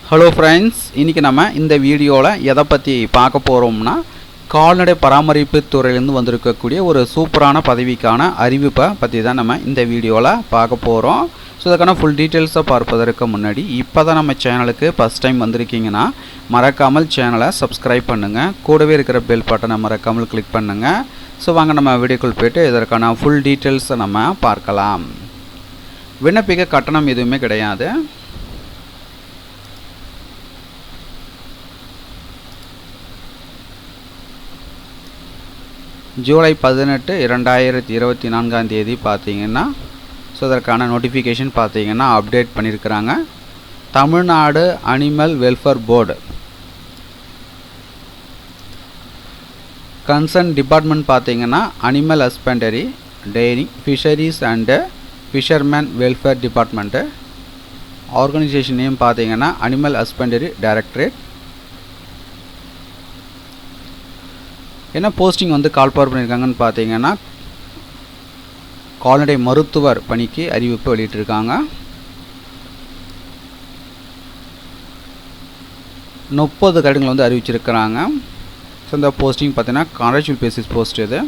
Hello friends, இன்றைக்கி நம்ம இந்த வீடியோவில் எதை பற்றி பார்க்க போகிறோம்னா, கால்நடை பராமரிப்பு துறையிலேருந்து வந்திருக்கக்கூடிய ஒரு சூப்பரான பதவிக்கான அறிவிப்பை பற்றி தான் நம்ம இந்த வீடியோவில் பார்க்க போகிறோம். ஸோ இதுக்கான ஃபுல் டீட்டெயில்ஸை பார்ப்பதற்கு முன்னாடி இப்போ தான் நம்ம சேனலுக்கு ஃபஸ்ட் டைம் வந்திருக்கீங்கன்னா மறக்காமல் சேனலை சப்ஸ்கிரைப் பண்ணுங்கள். கூடவே இருக்கிற பெல் பட்டனை மறக்காமல் கிளிக் பண்ணுங்கள். ஸோ வாங்க நம்ம வீடியோக்குள் போய்ட்டு இதற்கான ஃபுல் டீட்டெயில்ஸை நம்ம பார்க்கலாம். விண்ணப்பிக்க கட்டணம் எதுவுமே கிடையாது. ஜூலை 18, 2024 பார்த்தீங்கன்னா ஸோ இதற்கான நோட்டிஃபிகேஷன் பார்த்தீங்கன்னா அப்டேட் பண்ணியிருக்கிறாங்க. Tamil Nadu animal welfare board concern department பார்த்தீங்கன்னா animal husbandry, dairy, fisheries and fisherman welfare department. Organisation name பார்த்தீங்கன்னா அனிமல் ஹஸ்பண்டரி டைரக்டரேட். என்ன போஸ்டிங் கால் பவர் பண்ணியிருக்காங்கன்னு பார்த்தீங்கன்னா கால்நடை மருத்துவர் பணிக்கு அறிவிப்பு வெளியிட்டிருக்காங்க. 30 கடிதங்கள் அறிவிச்சிருக்கிறாங்க. ஸோ இந்த போஸ்டிங் பார்த்தீங்கன்னா கான்ட்ராக்சுவல் பேசிஸ் போஸ்ட். இது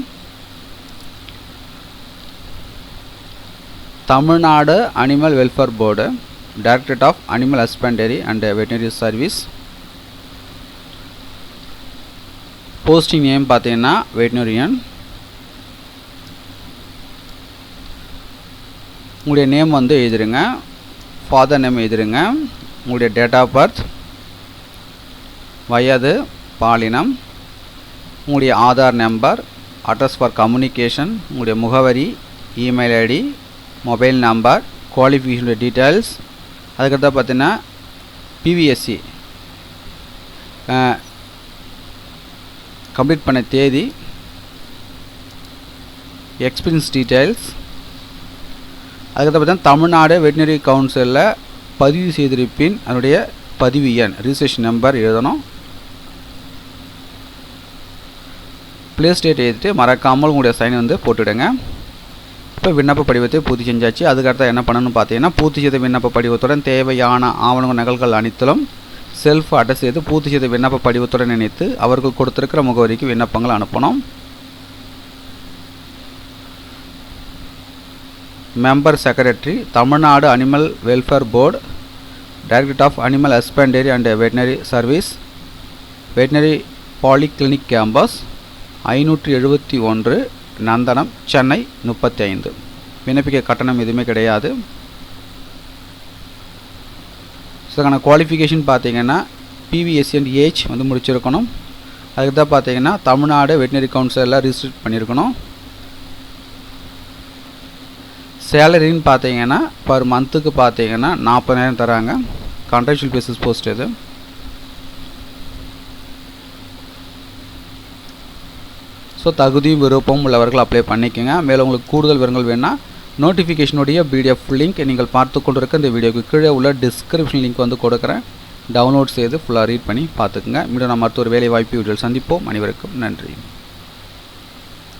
Tamil Nadu animal welfare board, directorate of animal husbandry and veterinary service. Posting name பார்த்தீங்கன்னா வெட்டினரியன். உங்களுடைய நேம் எழுதிருங்க, ஃபாதர் நேம் எழுதிருங்க, உங்களுடைய டேட் ஆஃப் பர்த், வயது, பாலினம், உங்களுடைய Aadhaar number, address for communication, உங்களுடைய முகவரி, இமெயில் ஐடி, மொபைல் நம்பர், குவாலிஃபிகேஷனுடைய டீட்டெயில்ஸ். அதுக்கடுத்து பார்த்தீங்கன்னா பிவிஎஸ்சி கம்ப்ளீட் பண்ண தேதி, எக்ஸ்பீரியன்ஸ் டீட்டெயில்ஸ். அதுக்கப்புறம் பார்த்தீங்கன்னா தமிழ்நாடு வெட்டினரி கவுன்சிலில் பதிவு செய்திருப்பின் அதனுடைய பதிவு எண், ரிஜிஸ்ட்ரேஷன் நம்பர் எழுதணும். பிளேஸ் டேட் எழுதிட்டு மறக்காமல் உங்களுடைய சைன் போட்டுவிடுங்க. இப்போ விண்ணப்ப படிவத்தை பூர்த்தி செஞ்சாச்சு. அதுக்கடுத்து என்ன பண்ணணும்னு பார்த்தீங்கன்னா பூர்த்தி செய்த விண்ணப்ப படிவத்துடன் தேவையான ஆவண நகல்கள் அனைத்திலும் செல்ஃப் அட்டஸ்ட் செய்து பூர்த்தி செய்த விண்ணப்ப படிவத்துடன் இணைத்து அவர்கள் கொடுத்திருக்கிற முகவரிக்கு விண்ணப்பங்கள் அனுப்பணும். Member secretary, Tamil Nadu animal welfare board, directorate of animal husbandry and veterinary service, veterinary polyclinic campus, 571, Nandanam, Chennai 35. விண்ணப்பிக்க கட்டணம் எதுவுமே கிடையாது. ஸோ அதுக்கான குவாலிஃபிகேஷன் பார்த்தீங்கன்னா பிவிஎஸ்சி அண்ட் ஏஜ் முடிச்சிருக்கணும். அதுக்கு தான் பார்த்தீங்கன்னா தமிழ்நாடு வெட்டினரி கவுன்சிலில் ரிஜிஸ்டர் பண்ணியிருக்கணும். சேலரின்னு பார்த்தீங்கன்னா பர் மந்த்துக்கு பார்த்தீங்கன்னா 40,000 தராங்க. Contractual basis post. இது ஸோ தகுதியும் விருப்பமும் உள்ளவர்கள் அப்ளை பண்ணிக்கோங்க. மேலும் உங்களுக்கு கூடுதல் விவரங்கள் வேணால் நோட்டிஃபிகேஷனுடைய பிடிஎஃப் லிங்க் நீங்கள் பார்த்து கொண்டிருக்க இந்த வீடியோக்கு கீழே உள்ள டிஸ்கிரிப்ஷன் லிங்க் கொடுக்குறேன். டவுன்லோட் செய்து ஃபுல்லாக ரீட் பண்ணி பார்த்துக்குங்க. மீண்டும் நம்ம அடுத்த ஒரு வேலை வாய்ப்பு வீடியோவில் சந்திப்போம். அனைவருக்கும் நன்றி.